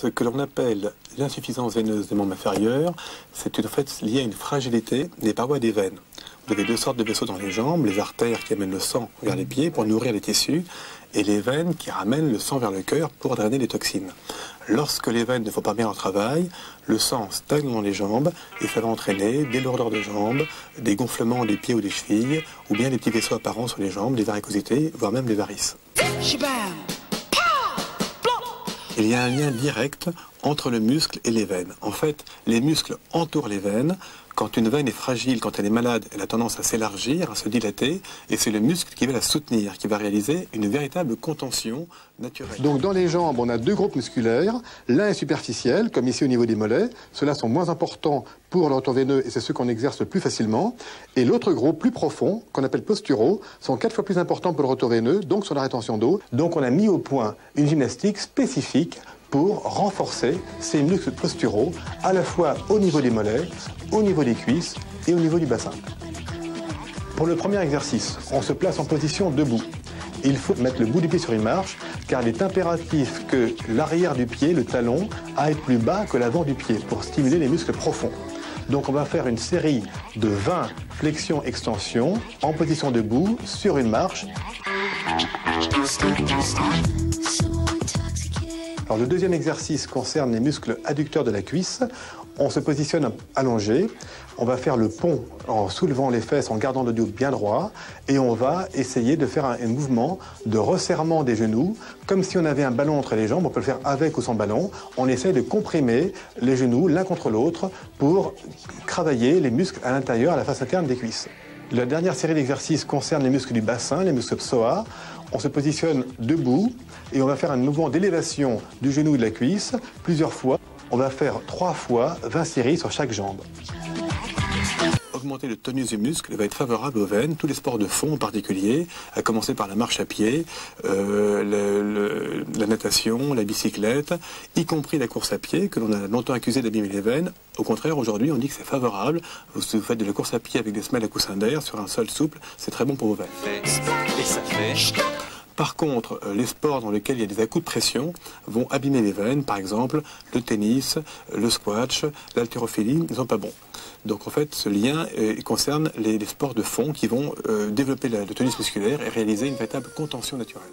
Ce que l'on appelle l'insuffisance veineuse des membres inférieurs, c'est en fait lié à une fragilité des parois des veines. Vous avez deux sortes de vaisseaux dans les jambes, les artères qui amènent le sang vers les pieds pour nourrir les tissus, et les veines qui ramènent le sang vers le cœur pour drainer les toxines. Lorsque les veines ne font pas bien leur travail, le sang stagne dans les jambes et ça va entraîner des lourdeurs de jambes, des gonflements des pieds ou des chevilles, ou bien des petits vaisseaux apparents sur les jambes, des varicosités, voire même des varices. Il y a un lien direct entre le muscle et les veines. En fait, les muscles entourent les veines. Quand une veine est fragile, quand elle est malade, elle a tendance à s'élargir, à se dilater, et c'est le muscle qui va la soutenir, qui va réaliser une véritable contention naturelle. Donc dans les jambes, on a deux groupes musculaires. L'un est superficiel, comme ici au niveau des mollets. Ceux-là sont moins importants pour le retour veineux et c'est ceux qu'on exerce le plus facilement. Et l'autre groupe, plus profond, qu'on appelle posturaux, sont 4 fois plus importants pour le retour veineux, donc sur la rétention d'eau. Donc on a mis au point une gymnastique spécifique pour renforcer ces muscles posturaux, à la fois au niveau des mollets, au niveau des cuisses et au niveau du bassin. Pour le premier exercice, on se place en position debout. Il faut mettre le bout du pied sur une marche, car il est impératif que l'arrière du pied, le talon, aille plus bas que l'avant du pied pour stimuler les muscles profonds. Donc on va faire une série de 20 flexions-extensions en position debout sur une marche. Alors, le deuxième exercice concerne les muscles adducteurs de la cuisse. On se positionne allongé, on va faire le pont en soulevant les fesses, en gardant le dos bien droit, et on va essayer de faire un mouvement de resserrement des genoux, comme si on avait un ballon entre les jambes. On peut le faire avec ou sans ballon. On essaye de comprimer les genoux l'un contre l'autre pour travailler les muscles à l'intérieur, à la face interne des cuisses. La dernière série d'exercices concerne les muscles du bassin, les muscles psoas. On se positionne debout et on va faire un mouvement d'élévation du genou et de la cuisse plusieurs fois. On va faire 3 fois 20 séries sur chaque jambe. Augmenter le tonus du muscle va être favorable aux veines, tous les sports de fond en particulier, à commencer par la marche à pied, la natation, la bicyclette, y compris la course à pied, que l'on a longtemps accusé d'abîmer les veines. Au contraire, aujourd'hui, on dit que c'est favorable. Vous faites de la course à pied avec des semelles à coussin d'air sur un sol souple, c'est très bon pour vos veines. Et ça fait... Par contre, les sports dans lesquels il y a des à-coups de pression vont abîmer les veines, par exemple le tennis, le squash, l'haltérophilie, ne sont pas bons. Donc en fait, ce lien concerne les sports de fond qui vont développer le tonus musculaire et réaliser une véritable contention naturelle.